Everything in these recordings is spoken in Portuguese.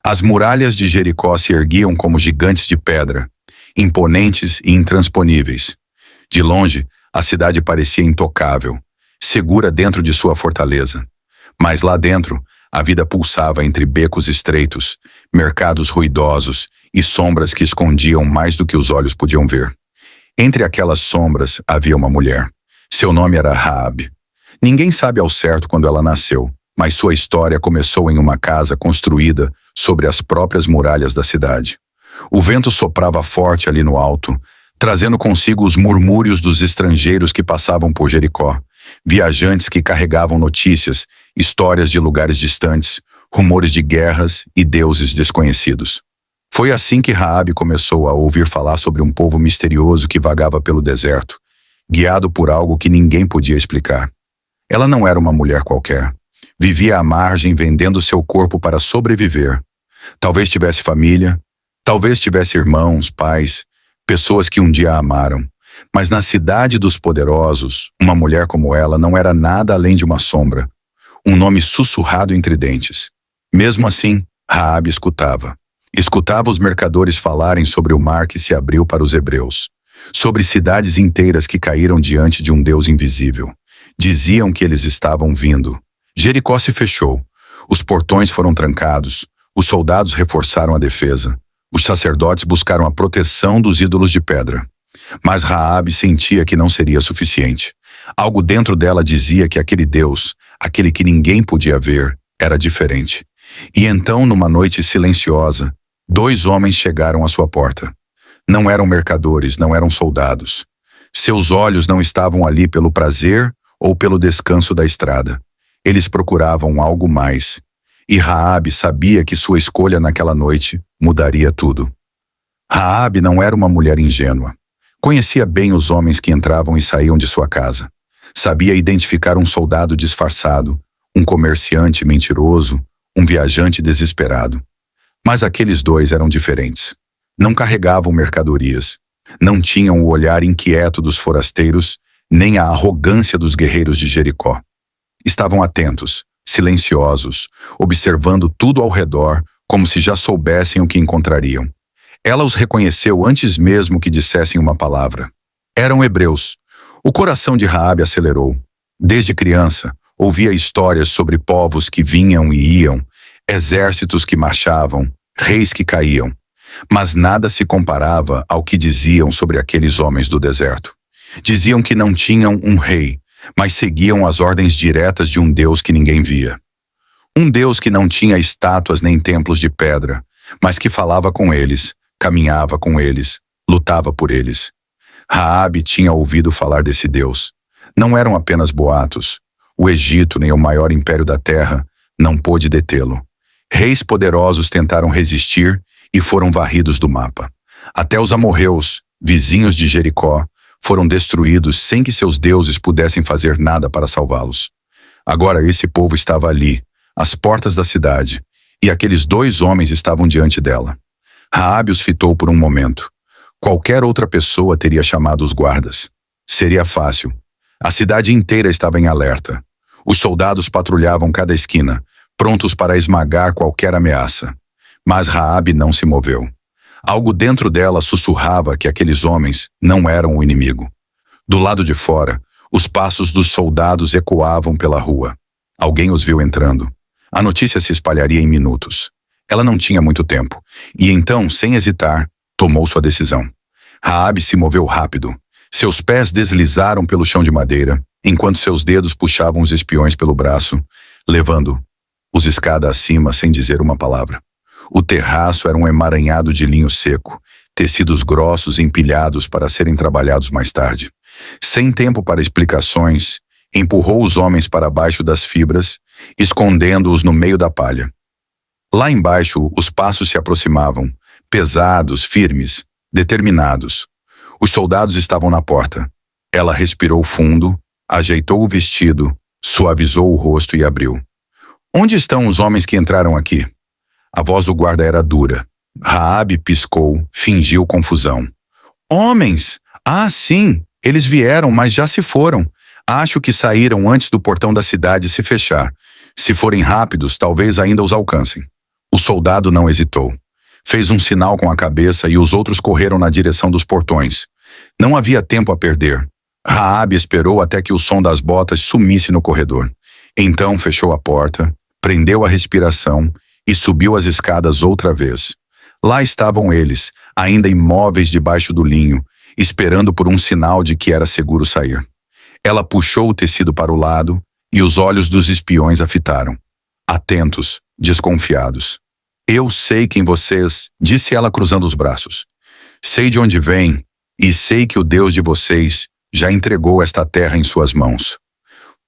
As muralhas de Jericó se erguiam como gigantes de pedra, imponentes e intransponíveis. De longe, a cidade parecia intocável, segura dentro de sua fortaleza. Mas lá dentro, a vida pulsava entre becos estreitos, mercados ruidosos e sombras que escondiam mais do que os olhos podiam ver. Entre aquelas sombras havia uma mulher. Seu nome era Raabe. Ninguém sabe ao certo quando ela nasceu, mas sua história começou em uma casa construída sobre as próprias muralhas da cidade. O vento soprava forte ali no alto, trazendo consigo os murmúrios dos estrangeiros que passavam por Jericó, viajantes que carregavam notícias, histórias de lugares distantes, rumores de guerras e deuses desconhecidos. Foi assim que Raabe começou a ouvir falar sobre um povo misterioso que vagava pelo deserto, guiado por algo que ninguém podia explicar. Ela não era uma mulher qualquer. Vivia à margem vendendo seu corpo para sobreviver. Talvez tivesse família, talvez tivesse irmãos, pais, pessoas que um dia a amaram. Mas na cidade dos poderosos, uma mulher como ela não era nada além de uma sombra, um nome sussurrado entre dentes. Mesmo assim, Raabe escutava. Escutava os mercadores falarem sobre o mar que se abriu para os hebreus, sobre cidades inteiras que caíram diante de um Deus invisível. Diziam que eles estavam vindo. Jericó se fechou. Os portões foram trancados. Os soldados reforçaram a defesa. Os sacerdotes buscaram a proteção dos ídolos de pedra. Mas Raabe sentia que não seria suficiente. Algo dentro dela dizia que aquele Deus, aquele que ninguém podia ver, era diferente. E então, numa noite silenciosa, 2 homens chegaram à sua porta. Não eram mercadores, não eram soldados. Seus olhos não estavam ali pelo prazer ou pelo descanso da estrada. Eles procuravam algo mais. E Raabe sabia que sua escolha naquela noite mudaria tudo. Raabe não era uma mulher ingênua. Conhecia bem os homens que entravam e saíam de sua casa. Sabia identificar um soldado disfarçado, um comerciante mentiroso, um viajante desesperado. Mas aqueles 2 eram diferentes. Não carregavam mercadorias. Não tinham o olhar inquieto dos forasteiros, nem a arrogância dos guerreiros de Jericó. Estavam atentos, silenciosos, observando tudo ao redor, como se já soubessem o que encontrariam. Ela os reconheceu antes mesmo que dissessem uma palavra. Eram hebreus. O coração de Raabe acelerou. Desde criança, ouvia histórias sobre povos que vinham e iam, exércitos que marchavam, reis que caíam. Mas nada se comparava ao que diziam sobre aqueles homens do deserto. Diziam que não tinham um rei, mas seguiam as ordens diretas de um Deus que ninguém via. Um Deus que não tinha estátuas nem templos de pedra, mas que falava com eles, caminhava com eles, lutava por eles. Raabe tinha ouvido falar desse Deus. Não eram apenas boatos. O Egito, nem o maior império da terra, não pôde detê-lo. Reis poderosos tentaram resistir e foram varridos do mapa. Até os amorreus, vizinhos de Jericó, foram destruídos sem que seus deuses pudessem fazer nada para salvá-los. Agora esse povo estava ali, às portas da cidade, e aqueles 2 homens estavam diante dela. Raabe os fitou por um momento. Qualquer outra pessoa teria chamado os guardas. Seria fácil. A cidade inteira estava em alerta. Os soldados patrulhavam cada esquina, prontos para esmagar qualquer ameaça. Mas Raabe não se moveu. Algo dentro dela sussurrava que aqueles homens não eram o inimigo. Do lado de fora, os passos dos soldados ecoavam pela rua. Alguém os viu entrando. A notícia se espalharia em minutos. Ela não tinha muito tempo, e então, sem hesitar, tomou sua decisão. Raabe se moveu rápido. Seus pés deslizaram pelo chão de madeira, enquanto seus dedos puxavam os espiões pelo braço, levando-os escada acima sem dizer uma palavra. O terraço era um emaranhado de linho seco, tecidos grossos empilhados para serem trabalhados mais tarde. Sem tempo para explicações, empurrou os homens para baixo das fibras, escondendo-os no meio da palha. Lá embaixo, os passos se aproximavam, pesados, firmes, determinados. Os soldados estavam na porta. Ela respirou fundo, ajeitou o vestido, suavizou o rosto e abriu. Onde estão os homens que entraram aqui? A voz do guarda era dura. Raabe piscou, fingiu confusão. Homens! Ah, sim! Eles vieram, mas já se foram. Acho que saíram antes do portão da cidade se fechar. Se forem rápidos, talvez ainda os alcancem. O soldado não hesitou. Fez um sinal com a cabeça e os outros correram na direção dos portões. Não havia tempo a perder. Raabe esperou até que o som das botas sumisse no corredor. Então fechou a porta, prendeu a respiração e subiu as escadas outra vez. Lá estavam eles, ainda imóveis debaixo do linho, esperando por um sinal de que era seguro sair. Ela puxou o tecido para o lado e os olhos dos espiões a fitaram. Atentos, desconfiados. Eu sei quem vocês, disse ela cruzando os braços. Sei de onde vêm e sei que o Deus de vocês já entregou esta terra em suas mãos.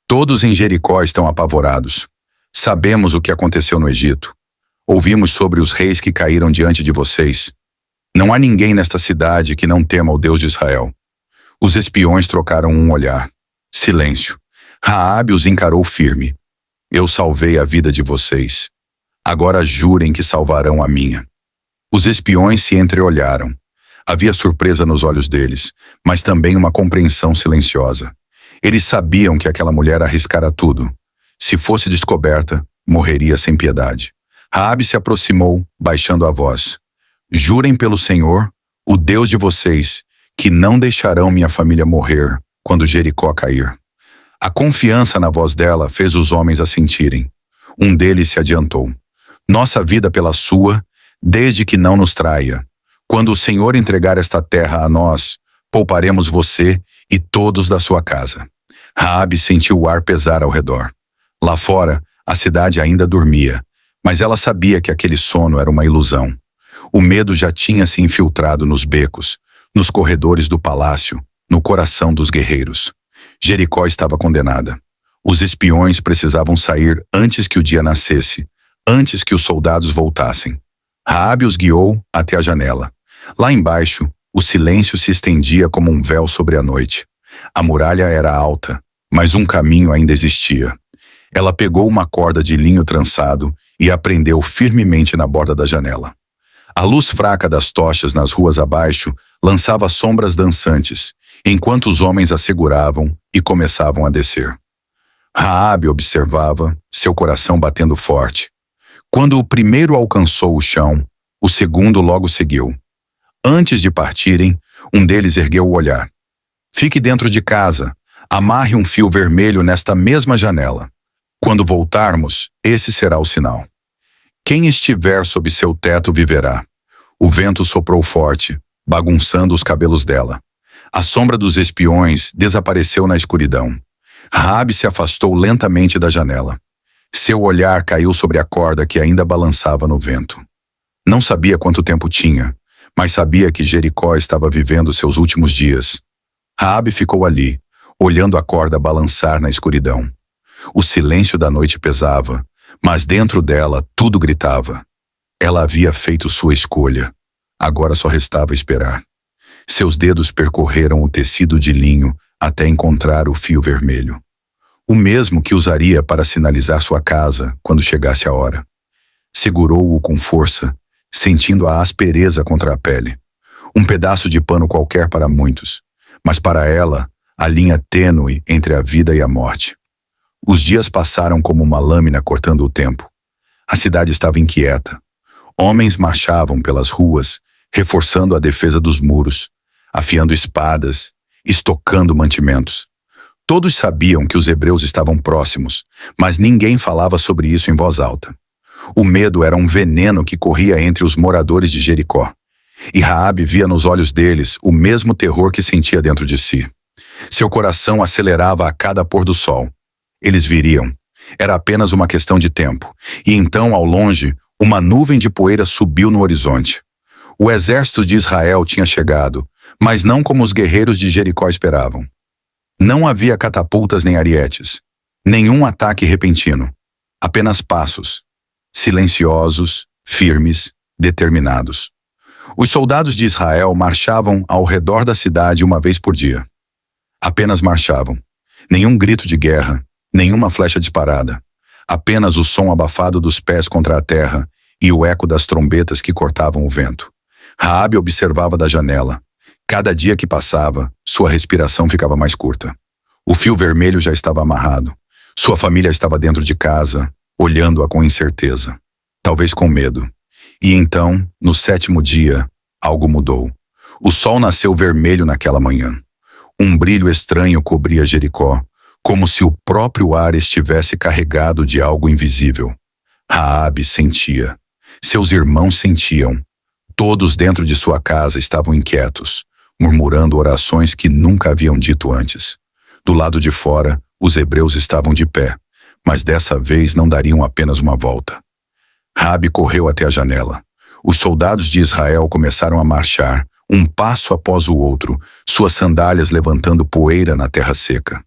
Todos em Jericó estão apavorados. Sabemos o que aconteceu no Egito. Ouvimos sobre os reis que caíram diante de vocês. Não há ninguém nesta cidade que não tema o Deus de Israel. Os espiões trocaram um olhar. Silêncio. Raabe os encarou firme. Eu salvei a vida de vocês. Agora jurem que salvarão a minha. Os espiões se entreolharam. Havia surpresa nos olhos deles, mas também uma compreensão silenciosa. Eles sabiam que aquela mulher arriscara tudo. Se fosse descoberta, morreria sem piedade. Raabe se aproximou, baixando a voz. Jurem pelo Senhor, o Deus de vocês, que não deixarão minha família morrer quando Jericó cair. A confiança na voz dela fez os homens assentirem. Um deles se adiantou. Nossa vida pela sua, desde que não nos traia. Quando o Senhor entregar esta terra a nós, pouparemos você e todos da sua casa. Raabe sentiu o ar pesar ao redor. Lá fora, a cidade ainda dormia, mas ela sabia que aquele sono era uma ilusão. O medo já tinha se infiltrado nos becos, nos corredores do palácio, no coração dos guerreiros. Jericó estava condenada. Os espiões precisavam sair antes que o dia nascesse, antes que os soldados voltassem. Raabe os guiou até a janela. Lá embaixo, o silêncio se estendia como um véu sobre a noite. A muralha era alta, mas um caminho ainda existia. Ela pegou uma corda de linho trançado e a prendeu firmemente na borda da janela. A luz fraca das tochas nas ruas abaixo lançava sombras dançantes, enquanto os homens a seguravam e começavam a descer. Raabe observava, seu coração batendo forte. Quando o primeiro alcançou o chão, o segundo logo seguiu. Antes de partirem, um deles ergueu o olhar. Fique dentro de casa, amarre um fio vermelho nesta mesma janela. Quando voltarmos, esse será o sinal. Quem estiver sob seu teto viverá. O vento soprou forte, bagunçando os cabelos dela. A sombra dos espiões desapareceu na escuridão. Raabe se afastou lentamente da janela. Seu olhar caiu sobre a corda que ainda balançava no vento. Não sabia quanto tempo tinha, mas sabia que Jericó estava vivendo seus últimos dias. Raabe ficou ali, olhando a corda balançar na escuridão. O silêncio da noite pesava, mas dentro dela tudo gritava. Ela havia feito sua escolha. Agora só restava esperar. Seus dedos percorreram o tecido de linho até encontrar o fio vermelho. O mesmo que usaria para sinalizar sua casa quando chegasse a hora. Segurou-o com força, sentindo a aspereza contra a pele. Um pedaço de pano qualquer para muitos, mas para ela, a linha tênue entre a vida e a morte. Os dias passaram como uma lâmina cortando o tempo. A cidade estava inquieta. Homens marchavam pelas ruas, reforçando a defesa dos muros, afiando espadas, estocando mantimentos. Todos sabiam que os hebreus estavam próximos, mas ninguém falava sobre isso em voz alta. O medo era um veneno que corria entre os moradores de Jericó. E Raabe via nos olhos deles o mesmo terror que sentia dentro de si. Seu coração acelerava a cada pôr do sol. Eles viriam. Era apenas uma questão de tempo. E então, ao longe, uma nuvem de poeira subiu no horizonte. O exército de Israel tinha chegado, mas não como os guerreiros de Jericó esperavam. Não havia catapultas nem arietes. Nenhum ataque repentino. Apenas passos. Silenciosos, firmes, determinados. Os soldados de Israel marchavam ao redor da cidade uma vez por dia. Apenas marchavam. Nenhum grito de guerra, nenhuma flecha disparada. Apenas o som abafado dos pés contra a terra e o eco das trombetas que cortavam o vento. Raabe observava da janela. Cada dia que passava, sua respiração ficava mais curta. O fio vermelho já estava amarrado. Sua família estava dentro de casa, olhando-a com incerteza. talvez com medo. E então, no 7º dia, algo mudou. O sol nasceu vermelho naquela manhã. Um brilho estranho cobria Jericó, como se o próprio ar estivesse carregado de algo invisível. Raabe sentia. Seus irmãos sentiam. Todos dentro de sua casa estavam inquietos, murmurando orações que nunca haviam dito antes. Do lado de fora, os hebreus estavam de pé, mas dessa vez não dariam apenas uma volta. Raabe correu até a janela. Os soldados de Israel começaram a marchar, um passo após o outro, suas sandálias levantando poeira na terra seca.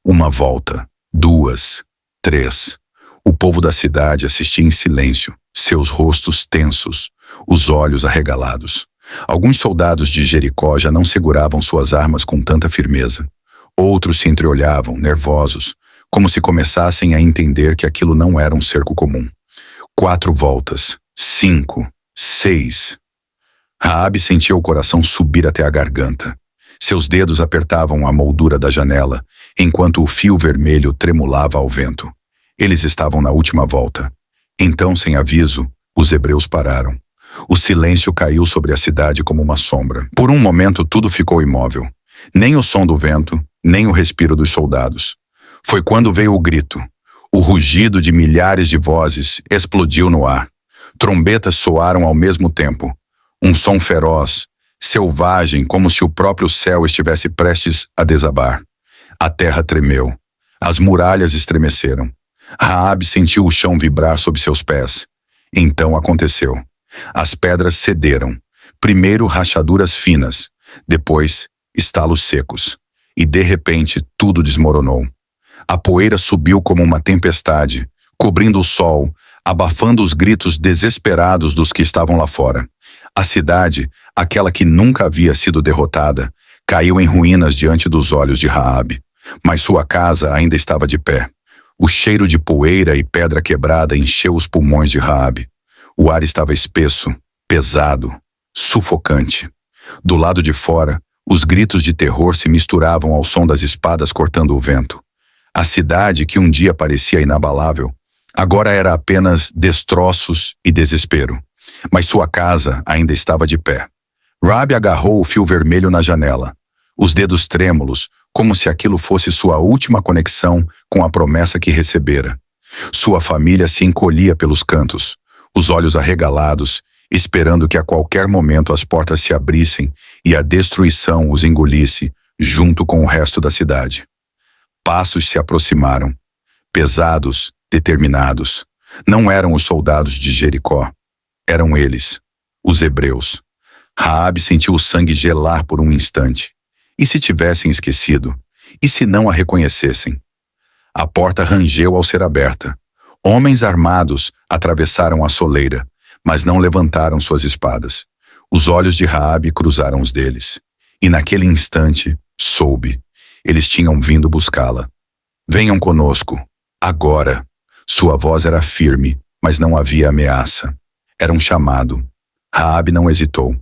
Uma volta, 2, 3. O povo da cidade assistia em silêncio, seus rostos tensos, os olhos arregalados. Alguns soldados de Jericó já não seguravam suas armas com tanta firmeza. Outros se entreolhavam, nervosos, como se começassem a entender que aquilo não era um cerco comum. 4 voltas, 5, 6. Raabe sentia o coração subir até a garganta. Seus dedos apertavam a moldura da janela, enquanto o fio vermelho tremulava ao vento. Eles estavam na última volta. Então, sem aviso, os hebreus pararam. O silêncio caiu sobre a cidade como uma sombra. Por um momento, tudo ficou imóvel. Nem o som do vento, nem o respiro dos soldados. Foi quando veio o grito. O rugido de milhares de vozes explodiu no ar. Trombetas soaram ao mesmo tempo. Um som feroz, selvagem, como se o próprio céu estivesse prestes a desabar. A terra tremeu. As muralhas estremeceram. Raabe sentiu o chão vibrar sob seus pés. Então aconteceu. As pedras cederam. Primeiro rachaduras finas, depois estalos secos. E de repente tudo desmoronou. A poeira subiu como uma tempestade, cobrindo o sol, abafando os gritos desesperados dos que estavam lá fora. A cidade, aquela que nunca havia sido derrotada, caiu em ruínas diante dos olhos de Raabe. Mas sua casa ainda estava de pé. O cheiro de poeira e pedra quebrada encheu os pulmões de Raabe. O ar estava espesso, pesado, sufocante. Do lado de fora, os gritos de terror se misturavam ao som das espadas cortando o vento. A cidade, que um dia parecia inabalável, agora era apenas destroços e desespero. Mas sua casa ainda estava de pé. Raabe agarrou o fio vermelho na janela, os dedos trêmulos, como se aquilo fosse sua última conexão com a promessa que recebera. Sua família se encolhia pelos cantos, os olhos arregalados, esperando que a qualquer momento as portas se abrissem e a destruição os engolisse, junto com o resto da cidade. Passos se aproximaram, pesados, determinados. Não eram os soldados de Jericó. Eram eles, os hebreus. Raabe sentiu o sangue gelar por um instante. E se tivessem esquecido? E se não a reconhecessem? A porta rangeu ao ser aberta. Homens armados atravessaram a soleira, mas não levantaram suas espadas. Os olhos de Raabe cruzaram os deles. E naquele instante, soube. Eles tinham vindo buscá-la. Venham conosco, agora. Sua voz era firme, mas não havia ameaça. Era um chamado. Raabe não hesitou.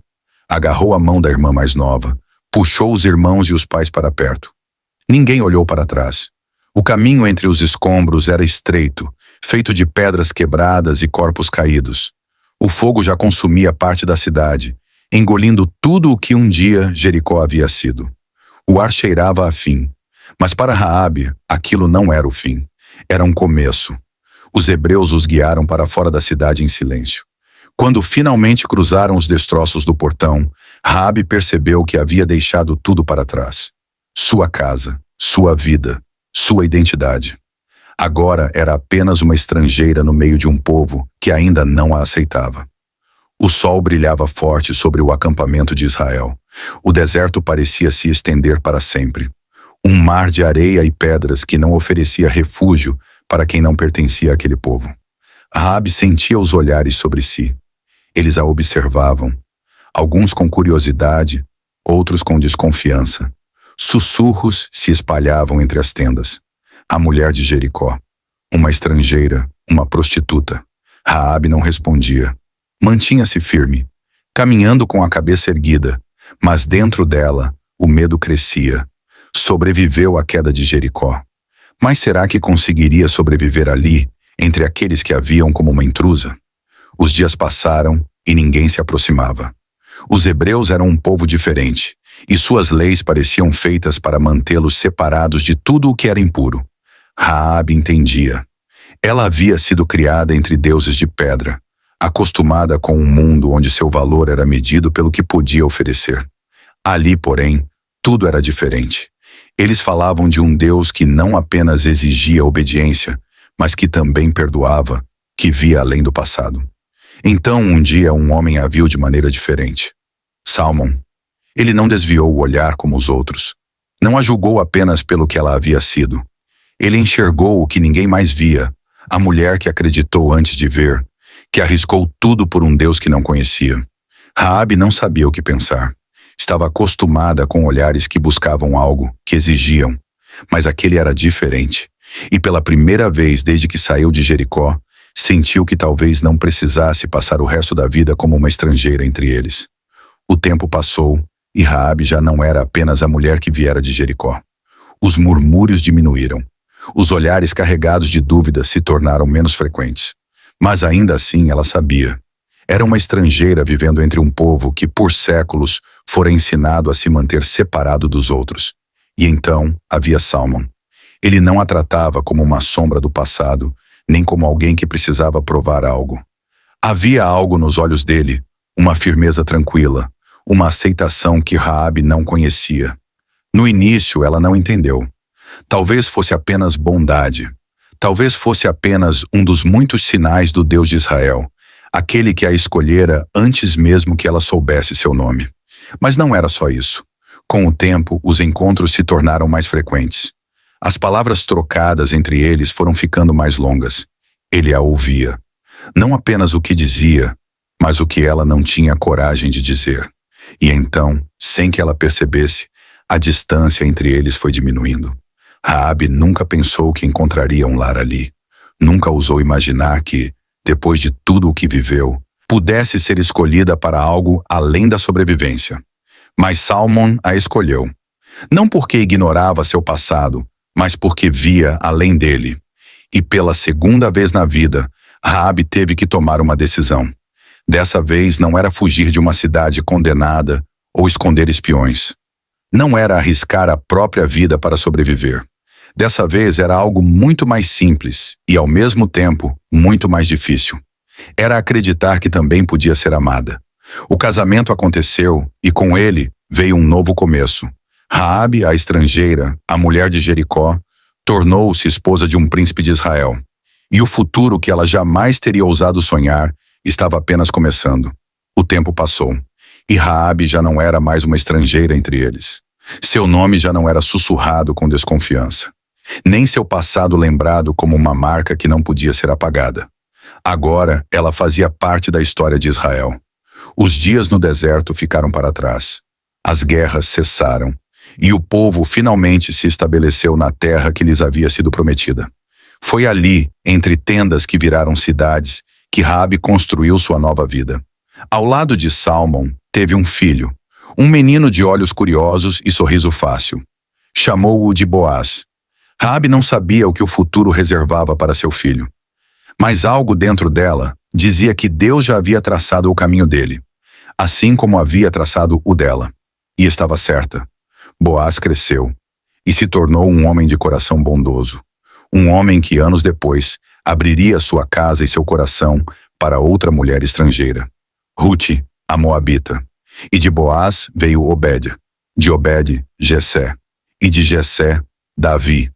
Agarrou a mão da irmã mais nova, puxou os irmãos e os pais para perto. Ninguém olhou para trás. O caminho entre os escombros era estreito, feito de pedras quebradas e corpos caídos. O fogo já consumia parte da cidade, engolindo tudo o que um dia Jericó havia sido. O ar cheirava a fim, mas para Raabe, aquilo não era o fim. Era um começo. Os hebreus os guiaram para fora da cidade em silêncio. Quando finalmente cruzaram os destroços do portão, Raabe percebeu que havia deixado tudo para trás. Sua casa, sua vida, sua identidade. Agora era apenas uma estrangeira no meio de um povo que ainda não a aceitava. O sol brilhava forte sobre o acampamento de Israel. O deserto parecia se estender para sempre. Um mar de areia e pedras que não oferecia refúgio para quem não pertencia àquele povo. Raabe sentia os olhares sobre si. Eles a observavam, alguns com curiosidade, outros com desconfiança. Sussurros se espalhavam entre as tendas. A mulher de Jericó, uma estrangeira, uma prostituta. Raabe não respondia. Mantinha-se firme, caminhando com a cabeça erguida, mas dentro dela o medo crescia. Sobreviveu à queda de Jericó. Mas será que conseguiria sobreviver ali, entre aqueles que a viam como uma intrusa? Os dias passaram e ninguém se aproximava. Os hebreus eram um povo diferente, e suas leis pareciam feitas para mantê-los separados de tudo o que era impuro. Raabe entendia. Ela havia sido criada entre deuses de pedra, acostumada com um mundo onde seu valor era medido pelo que podia oferecer. Ali, porém, tudo era diferente. Eles falavam de um Deus que não apenas exigia obediência, mas que também perdoava, que via além do passado. Então, um dia, um homem a viu de maneira diferente. Salmon. Ele não desviou o olhar como os outros. Não a julgou apenas pelo que ela havia sido. Ele enxergou o que ninguém mais via, a mulher que acreditou antes de ver, que arriscou tudo por um Deus que não conhecia. Raabe não sabia o que pensar. Estava acostumada com olhares que buscavam algo, que exigiam. Mas aquele era diferente. E pela primeira vez desde que saiu de Jericó, sentiu que talvez não precisasse passar o resto da vida como uma estrangeira entre eles. O tempo passou e Raabe já não era apenas a mulher que viera de Jericó. Os murmúrios diminuíram. Os olhares carregados de dúvidas se tornaram menos frequentes. Mas ainda assim ela sabia. Era uma estrangeira vivendo entre um povo que, por séculos, fora ensinado a se manter separado dos outros. E então havia Salmon. Ele não a tratava como uma sombra do passado, nem como alguém que precisava provar algo. Havia algo nos olhos dele, uma firmeza tranquila, uma aceitação que Raabe não conhecia. No início ela não entendeu. Talvez fosse apenas bondade. Talvez fosse apenas um dos muitos sinais do Deus de Israel, aquele que a escolhera antes mesmo que ela soubesse seu nome. Mas não era só isso. Com o tempo, os encontros se tornaram mais frequentes. As palavras trocadas entre eles foram ficando mais longas. Ele a ouvia. Não apenas o que dizia, mas o que ela não tinha coragem de dizer. E então, sem que ela percebesse, a distância entre eles foi diminuindo. Raabe nunca pensou que encontraria um lar ali. Nunca ousou imaginar que, depois de tudo o que viveu, pudesse ser escolhida para algo além da sobrevivência. Mas Salmon a escolheu. Não porque ignorava seu passado, mas porque via além dele. E pela segunda vez na vida, Raabe teve que tomar uma decisão. Dessa vez não era fugir de uma cidade condenada ou esconder espiões. Não era arriscar a própria vida para sobreviver. Dessa vez era algo muito mais simples e, ao mesmo tempo, muito mais difícil. Era acreditar que também podia ser amada. O casamento aconteceu e com ele veio um novo começo. Raabe, a estrangeira, a mulher de Jericó, tornou-se esposa de um príncipe de Israel. E o futuro que ela jamais teria ousado sonhar estava apenas começando. O tempo passou e Raabe já não era mais uma estrangeira entre eles. Seu nome já não era sussurrado com desconfiança. Nem seu passado lembrado como uma marca que não podia ser apagada. Agora ela fazia parte da história de Israel. Os dias no deserto ficaram para trás. As guerras cessaram e o povo finalmente se estabeleceu na terra que lhes havia sido prometida. Foi ali, entre tendas que viraram cidades, que Raabe construiu sua nova vida. Ao lado de Salmon, teve um filho, um menino de olhos curiosos e sorriso fácil. Chamou-o de Boaz. Raabe não sabia o que o futuro reservava para seu filho. Mas algo dentro dela dizia que Deus já havia traçado o caminho dele, assim como havia traçado o dela. E estava certa. Boaz cresceu e se tornou um homem de coração bondoso. Um homem que anos depois abriria sua casa e seu coração para outra mulher estrangeira. Ruth, a Moabita. E de Boaz veio Obed. De Obed, Jessé. E de Jessé, Davi,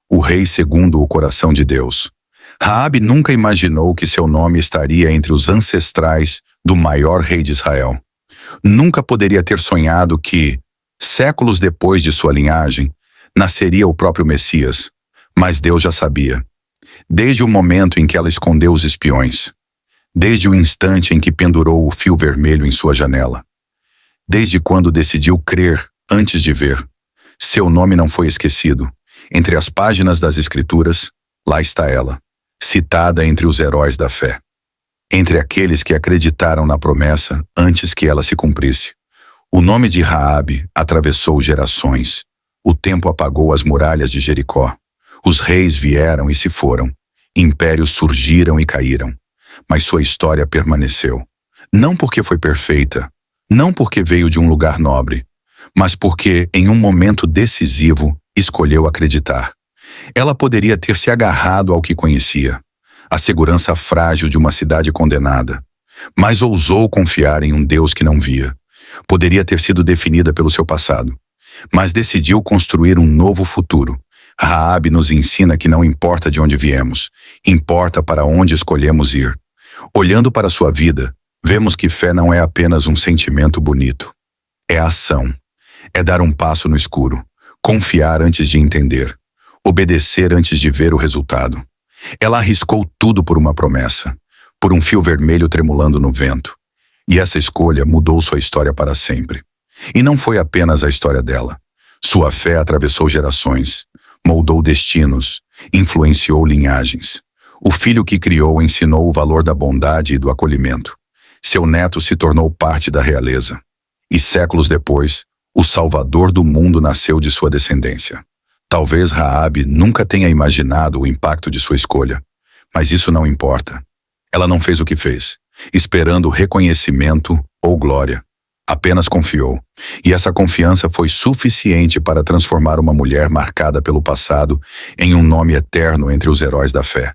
o rei segundo o coração de Deus. Raabe nunca imaginou que seu nome estaria entre os ancestrais do maior rei de Israel. Nunca poderia ter sonhado que, séculos depois de sua linhagem, nasceria o próprio Messias. Mas Deus já sabia. Desde o momento em que ela escondeu os espiões. Desde o instante em que pendurou o fio vermelho em sua janela. Desde quando decidiu crer antes de ver. Seu nome não foi esquecido. Entre as páginas das Escrituras, lá está ela, citada entre os heróis da fé. Entre aqueles que acreditaram na promessa antes que ela se cumprisse. O nome de Raabe atravessou gerações. O tempo apagou as muralhas de Jericó. Os reis vieram e se foram. Impérios surgiram e caíram. mas sua história permaneceu. Não porque foi perfeita, não porque veio de um lugar nobre, mas porque, em um momento decisivo, escolheu acreditar. Ela poderia ter se agarrado ao que conhecia, a segurança frágil de uma cidade condenada, mas ousou confiar em um Deus que não via. Poderia ter sido definida pelo seu passado, mas decidiu construir um novo futuro. Raabe nos ensina que não importa de onde viemos, importa para onde escolhemos ir. Olhando para sua vida, vemos que fé não é apenas um sentimento bonito. É ação. É dar um passo no escuro, confiar antes de entender, obedecer antes de ver o resultado. Ela arriscou tudo por uma promessa, por um fio vermelho tremulando no vento. E essa escolha mudou sua história para sempre. E não foi apenas a história dela. Sua fé atravessou gerações, moldou destinos, influenciou linhagens. O filho que criou ensinou o valor da bondade e do acolhimento. Seu neto se tornou parte da realeza. E séculos depois, o Salvador do mundo nasceu de sua descendência. Talvez Raabe nunca tenha imaginado o impacto de sua escolha, mas isso não importa. Ela não fez o que fez, esperando reconhecimento ou glória. Apenas confiou, e essa confiança foi suficiente para transformar uma mulher marcada pelo passado em um nome eterno entre os heróis da fé.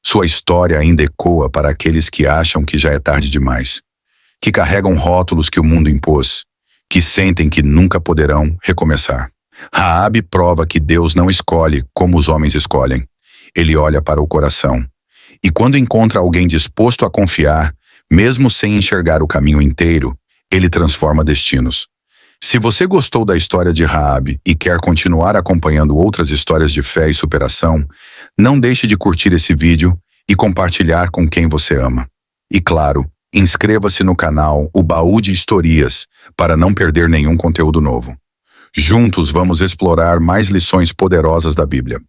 Sua história ainda ecoa para aqueles que acham que já é tarde demais, que carregam rótulos que o mundo impôs, que sentem que nunca poderão recomeçar. Raabe prova que Deus não escolhe como os homens escolhem. Ele olha para o coração. E quando encontra alguém disposto a confiar, mesmo sem enxergar o caminho inteiro, ele transforma destinos. Se você gostou da história de Raabe e quer continuar acompanhando outras histórias de fé e superação, não deixe de curtir esse vídeo e compartilhar com quem você ama. E claro, inscreva-se no canal O Baú de Historias para não perder nenhum conteúdo novo. Juntos vamos explorar mais lições poderosas da Bíblia.